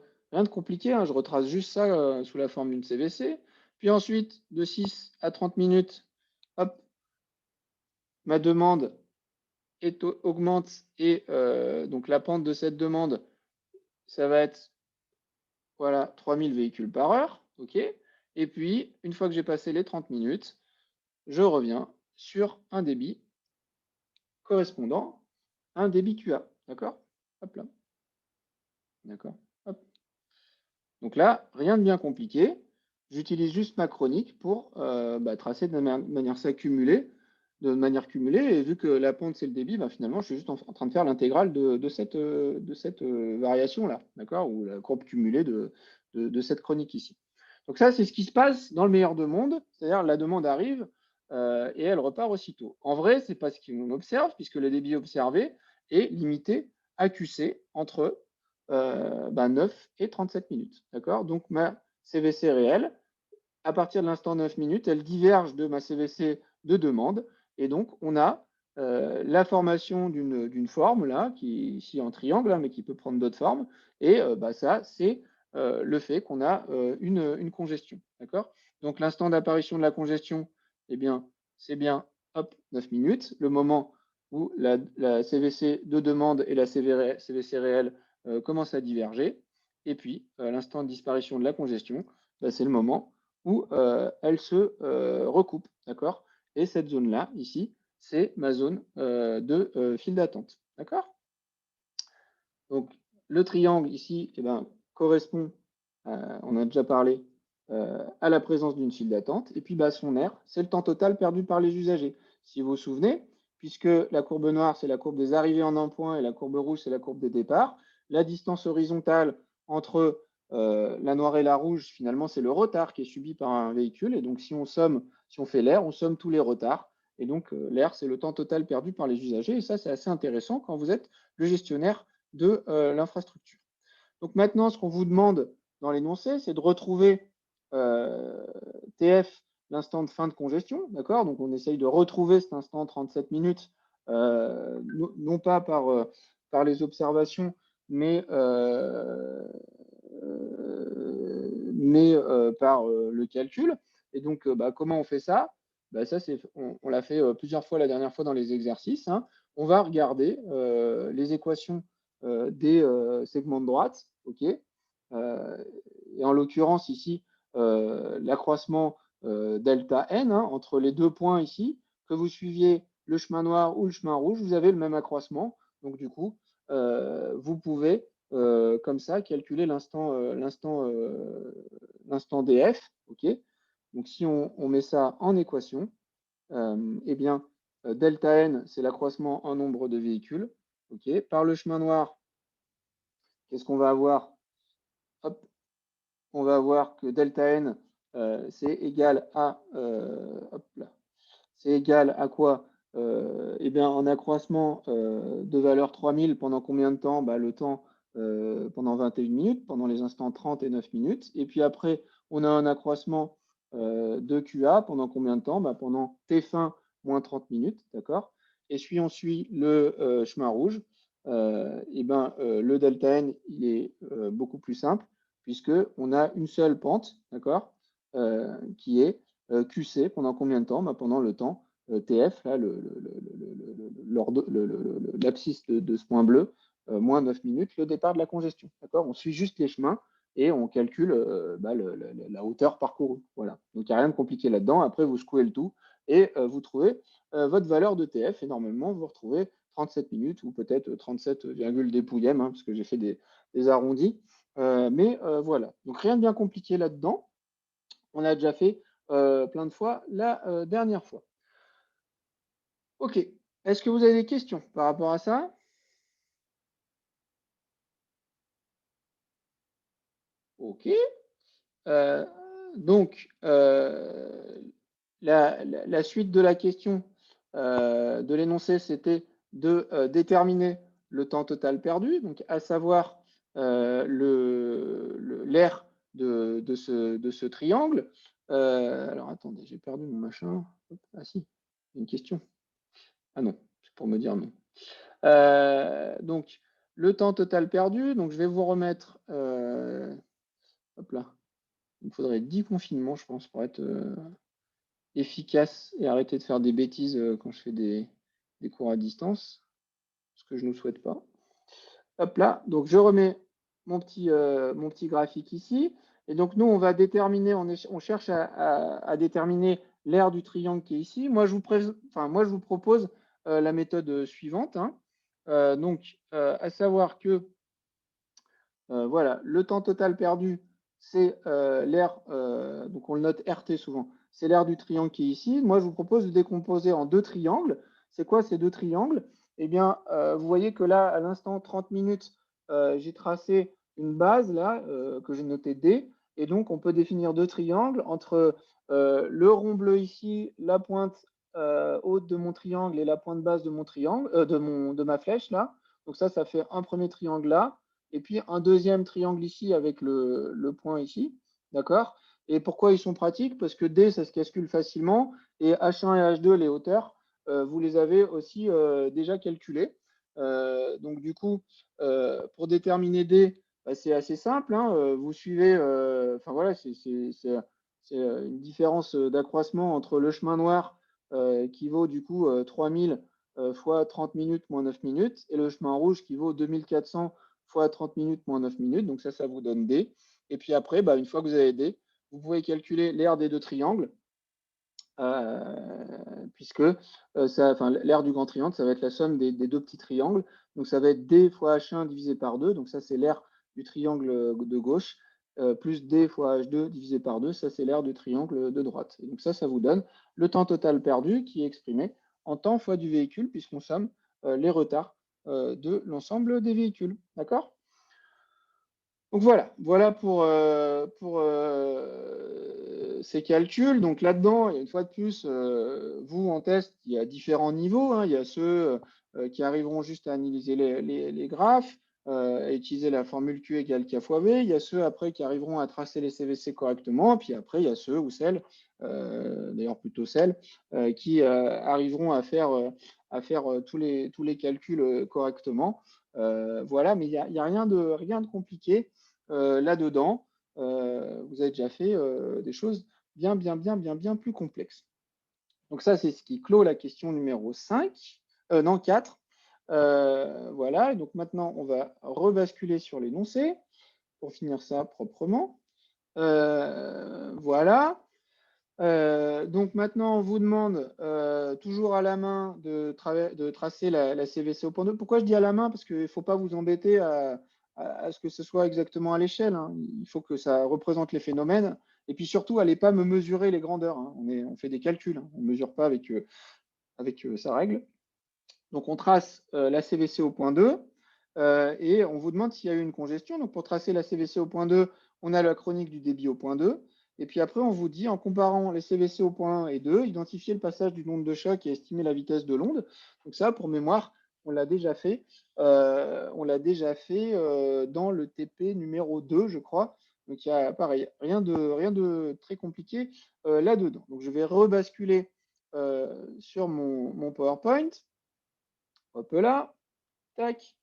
compliqué, hein. Je retrace juste ça sous la forme d'une CVC. Puis ensuite, de 6 à 30 minutes, hop, ma demande augmente et donc la pente de cette demande, ça va être voilà, 3000 véhicules par heure. OK? Et puis, une fois que j'ai passé les 30 minutes, je reviens sur un débit correspondant à un débit QA. D'accord? Hop là. D'accord? Hop. Donc là, rien de bien compliqué. J'utilise juste ma chronique pour tracer de manière s'accumuler de manière cumulée, et vu que la pente, c'est le débit, ben, finalement, je suis juste en train de faire l'intégrale de cette variation-là, d'accord, ou la courbe cumulée de cette chronique ici. Donc ça, c'est ce qui se passe dans le meilleur de monde, c'est-à-dire la demande arrive et elle repart aussitôt. En vrai, ce n'est pas ce qu'on observe, puisque le débit observé est limité à QC entre 9 et 37 minutes, d'accord. Donc ma CVC réelle, à partir de l'instant 9 minutes, elle diverge de ma CVC de demande. Et donc, on a la formation d'une forme, là, qui est ici en triangle, là, mais qui peut prendre d'autres formes. Et ça, c'est le fait qu'on a une congestion. D'accord. Donc, l'instant d'apparition de la congestion, eh bien, c'est bien hop, 9 minutes, le moment où la CVC de demande et la CVC réelle commencent à diverger. Et puis, l'instant de disparition de la congestion, c'est le moment où elles se recoupent, d'accord. Et cette zone-là, ici, c'est ma zone de file d'attente, d'accord. Donc, le triangle ici eh ben, correspond, on a déjà parlé, à la présence d'une file d'attente. Et puis, son R, c'est le temps total perdu par les usagers. Si vous vous souvenez, puisque la courbe noire, c'est la courbe des arrivées en un point et la courbe rouge, c'est la courbe des départs, la distance horizontale entre la noire et la rouge, finalement, c'est le retard qui est subi par un véhicule. Et donc, si on fait l'air, on somme tous les retards. Et donc, l'air, c'est le temps total perdu par les usagers. Et ça, c'est assez intéressant quand vous êtes le gestionnaire de l'infrastructure. Donc maintenant, ce qu'on vous demande dans l'énoncé, c'est de retrouver TF, l'instant de fin de congestion, d'accord. Donc on essaye de retrouver cet instant 37 minutes, non pas par les observations, mais par le calcul. Et donc, comment on fait ça? Ça, on l'a fait plusieurs fois la dernière fois dans les exercices, hein. On va regarder les équations des segments de droite, ok. Et en l'occurrence ici, l'accroissement delta n, hein, entre les deux points ici, que vous suiviez le chemin noir ou le chemin rouge, vous avez le même accroissement. Donc du coup, vous pouvez comme ça calculer l'instant df, ok. Donc si on met ça en équation, eh bien delta n, c'est l'accroissement en nombre de véhicules, ok. Par le chemin noir, qu'est-ce qu'on va avoir? Hop, on va avoir que delta n, c'est égal à, hop là, c'est égal à quoi? Eh bien, en accroissement de valeur 3000, pendant combien de temps? Le temps pendant 21 minutes, pendant les instants 30 et 9 minutes. Et puis après, on a un accroissement de QA pendant combien de temps? Pendant T fin moins 30 minutes, d'accord. Et si on suit le chemin rouge, le delta n, il est beaucoup plus simple, puisqu'on a une seule pente, d'accord, qui est QC pendant combien de temps? Pendant le temps TF, là, l'abscisse de ce point bleu, moins 9 minutes, le départ de la congestion. D'accord. On suit juste les chemins et on calcule la hauteur parcourue. Voilà. Donc, il n'y a rien de compliqué là-dedans. Après, vous secouez le tout et vous trouvez votre valeur de TF. Et normalement, vous retrouvez 37 minutes ou peut-être 37, des pouillèmes, hein, parce que j'ai fait des arrondis. Voilà. Donc, rien de bien compliqué là-dedans. On a déjà fait plein de fois la dernière fois. Ok. Est-ce que vous avez des questions par rapport à ça? Ok. Euh, donc, la suite de la question de l'énoncé, c'était de déterminer le temps total perdu, donc à savoir l'aire de ce triangle. Alors, attendez, j'ai perdu mon machin. Ah si, une question. Ah non, c'est pour me dire non. Donc, le temps total perdu, donc je vais vous remettre, hop là, il me faudrait 10 confinements, je pense, pour être efficace et arrêter de faire des bêtises quand je fais des cours à distance, ce que je ne souhaite pas. Hop là, donc je remets mon petit graphique ici. Et donc, nous, on va déterminer, on cherche à déterminer l'aire du triangle qui est ici. Moi, je vous propose la méthode suivante, hein. Donc, à savoir que, voilà, le temps total perdu, c'est l'aire, donc on le note RT souvent, c'est l'aire du triangle qui est ici. Moi, je vous propose de décomposer en deux triangles. C'est quoi ces deux triangles? Eh bien, vous voyez que là, à l'instant 30 minutes, j'ai tracé une base là, que j'ai notée D. Et donc, on peut définir deux triangles entre le rond bleu ici, la pointe haute de mon triangle et la pointe basse de mon triangle, de ma flèche là. Donc ça fait un premier triangle là. Et puis un deuxième triangle ici avec le point ici. D'accord? Et pourquoi ils sont pratiques? Parce que D, ça se calcule facilement. Et H1 et H2, les hauteurs, vous les avez aussi déjà calculées. Donc du coup, pour déterminer D, bah, c'est assez simple, hein. Vous suivez, enfin voilà, c'est une différence d'accroissement entre le chemin noir qui vaut du coup 3000 fois 30 minutes moins 9 minutes et le chemin rouge qui vaut 2400 fois 30 minutes moins 9 minutes. Donc ça vous donne D. Et puis après, bah, une fois que vous avez D, vous pouvez calculer l'aire des deux triangles, puisque l'aire du grand triangle, ça va être la somme des deux petits triangles. Donc ça va être D fois H1 divisé par 2. Donc ça, c'est l'aire du triangle de gauche, plus D fois H2 divisé par 2. Ça, c'est l'aire du triangle de droite. Et donc ça vous donne le temps total perdu qui est exprimé en temps fois du véhicule, puisqu'on somme les retards de l'ensemble des véhicules. D'accord? Donc voilà pour ces calculs. Donc là-dedans, une fois de plus, vous en test, il y a différents niveaux, hein. Il y a ceux qui arriveront juste à analyser les graphes, à utiliser la formule Q égale K fois V. Il y a ceux après qui arriveront à tracer les CVC correctement. Puis après, il y a ceux ou celles, d'ailleurs plutôt celles, qui arriveront à faire tous les calculs correctement. Voilà, mais il y a rien de compliqué là-dedans. Vous avez déjà fait des choses bien plus complexes. Donc ça, c'est ce qui clôt la question numéro 5, non 4. Voilà, et donc maintenant, on va rebasculer sur l'énoncé pour finir ça proprement. Voilà. Donc maintenant, on vous demande toujours à la main de tracer la CVC au point 2. Pourquoi je dis à la main? Parce qu'il ne faut pas vous embêter à ce que ce soit exactement à l'échelle, hein. Il faut que ça représente les phénomènes. Et puis surtout, allez pas me mesurer les grandeurs, hein. On fait des calculs, hein. On ne mesure pas avec sa règle. Donc on trace la CVC au point 2 et on vous demande s'il y a eu une congestion. Donc pour tracer la CVC au point 2, on a la chronique du débit au point 2. Et puis après, on vous dit, en comparant les CVC au point 1 et 2, identifier le passage du nombre de chocs et estimer la vitesse de l'onde. Donc ça, pour mémoire, on l'a déjà fait. On l'a déjà fait dans le TP numéro 2, je crois. Donc il y a pareil, rien de très compliqué là-dedans. Donc je vais rebasculer sur mon PowerPoint. Hop là, tac.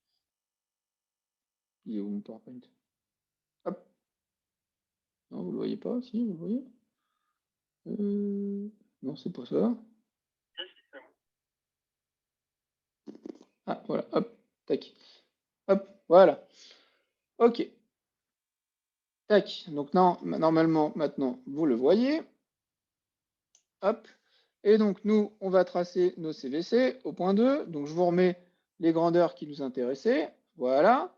Il est où mon PowerPoint? Hop. Non, vous le voyez pas? Si, vous le voyez? Non, c'est pas ça. Ah, voilà, hop, tac. Hop, voilà. OK. Tac. Donc, non, normalement, maintenant, vous le voyez. Hop. Et donc, nous, on va tracer nos CVC au point 2. Donc, je vous remets les grandeurs qui nous intéressaient. Voilà.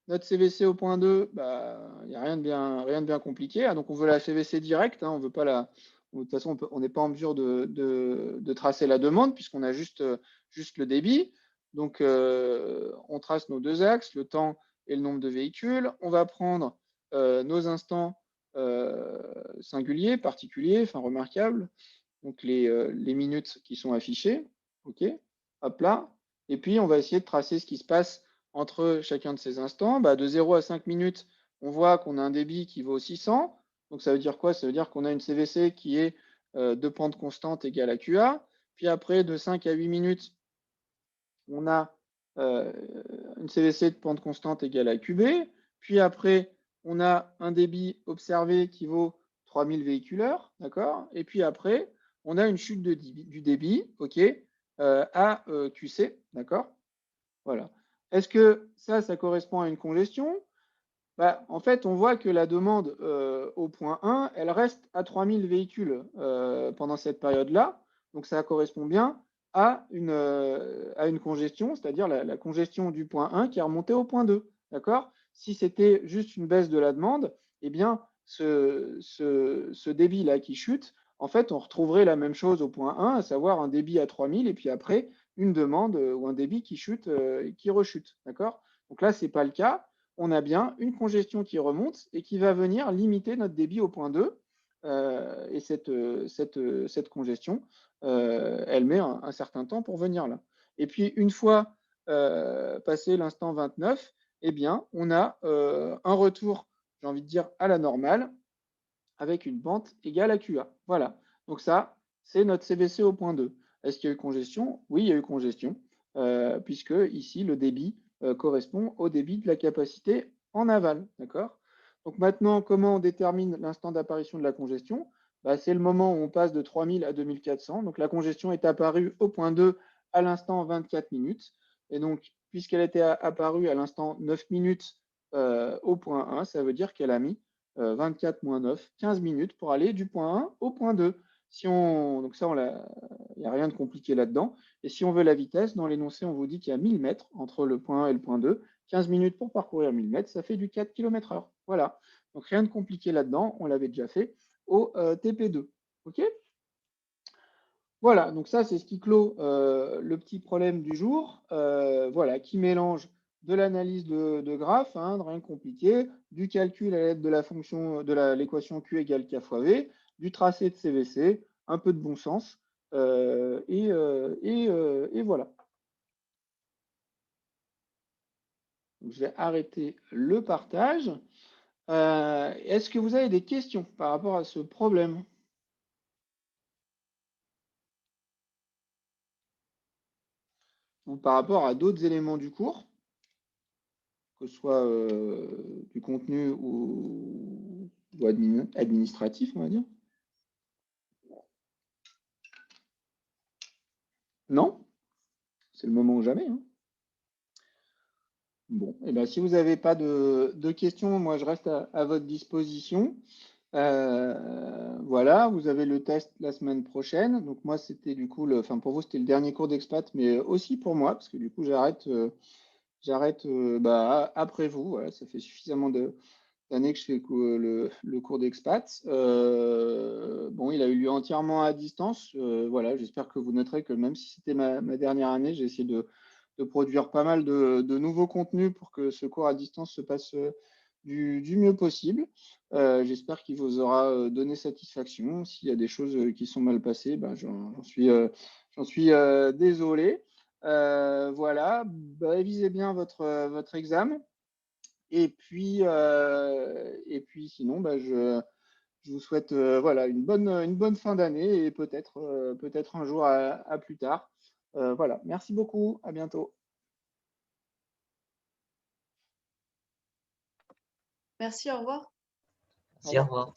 Notre CVC au point 2, bah, il n'y a rien de bien compliqué. Ah, donc, on veut la CVC directe, hein, on veut pas la. De toute façon, on n'est pas en mesure de tracer la demande puisqu'on a juste le débit. Donc, on trace nos deux axes, le temps et le nombre de véhicules. On va prendre nos instants singuliers, particuliers, enfin remarquables. Donc, les minutes qui sont affichées. OK, hop là. Et puis, on va essayer de tracer ce qui se passe entre chacun de ces instants. Bah, de 0 à 5 minutes, on voit qu'on a un débit qui vaut 600. Donc, ça veut dire quoi? Ça veut dire qu'on a une CVC qui est de pente constante égale à QA. Puis après, de 5 à 8 minutes, on a une CVC de pente constante égale à QB. Puis après, on a un débit observé qui vaut 3000 véhiculeurs. D'accord? Et puis après, on a une chute du débit, OK, à QC. D'accord? Voilà. Est-ce que ça correspond à une congestion? Bah, en fait, on voit que la demande au point 1, elle reste à 3000 véhicules pendant cette période-là. Donc, ça correspond bien à une congestion, c'est-à-dire la congestion du point 1 qui est remontée au point 2. D'accord? Si c'était juste une baisse de la demande, eh bien, ce débit-là qui chute en fait, on retrouverait la même chose au point 1, à savoir un débit à 3000 et puis après, une demande ou un débit qui chute et qui rechute. D'accord? Donc là, ce n'est pas le cas. On a bien une congestion qui remonte et qui va venir limiter notre débit au point 2. Et cette congestion, elle met un certain temps pour venir là. Et puis, une fois passé l'instant 29, eh bien, on a un retour, j'ai envie de dire, à la normale, avec une pente égale à QA. Voilà. Donc ça, c'est notre CVC au point 2. Est-ce qu'il y a eu congestion? Oui, il y a eu congestion, puisque ici, le débit correspond au débit de la capacité en aval. D'accord? Donc maintenant, comment on détermine l'instant d'apparition de la congestion? Bah, c'est le moment où on passe de 3000 à 2400. Donc la congestion est apparue au point 2 à l'instant 24 minutes. Et donc, puisqu'elle était apparue à l'instant 9 minutes au point 1, ça veut dire qu'elle a mis 24 moins 9, 15 minutes pour aller du point 1 au point 2. Si on, donc ça, il n'y a rien de compliqué là-dedans. Et si on veut la vitesse, dans l'énoncé, on vous dit qu'il y a 1000 mètres entre le point 1 et le point 2. 15 minutes pour parcourir 1000 mètres, ça fait du 4 km/h. Voilà. Donc rien de compliqué là-dedans. On l'avait déjà fait au TP2. OK? Voilà, donc ça, c'est ce qui clôt le petit problème du jour, voilà, qui mélange de l'analyse de graphes, hein, de rien de compliqué, du calcul à l'aide de la fonction de l'équation Q égale K fois V, du tracé de CVC, un peu de bon sens, et voilà. Donc, je vais arrêter le partage. Est-ce que vous avez des questions par rapport à ce problème? Ou par rapport à d'autres éléments du cours, que ce soit du contenu ou administratif, on va dire? Non? C'est le moment ou jamais, hein. Bon, et ben, si vous n'avez pas de questions, moi je reste à votre disposition. Voilà, vous avez le test la semaine prochaine. Donc moi, c'était du coup, enfin pour vous, c'était le dernier cours d'expat, mais aussi pour moi, parce que du coup, j'arrête bah, après vous. Voilà, ça fait suffisamment d'années que je fais le cours d'expat. Bon, il a eu lieu entièrement à distance. Voilà, j'espère que vous noterez que même si c'était ma dernière année, j'ai essayé de produire pas mal de nouveaux contenus pour que ce cours à distance se passe du mieux possible. J'espère qu'il vous aura donné satisfaction. S'il y a des choses qui sont mal passées, ben, j'en suis désolé. Voilà, bah, révisez bien votre examen. Et puis sinon, bah, je vous souhaite voilà, une bonne fin d'année et peut-être un jour à plus tard. Voilà, merci beaucoup, à bientôt. Merci, au revoir. Au revoir.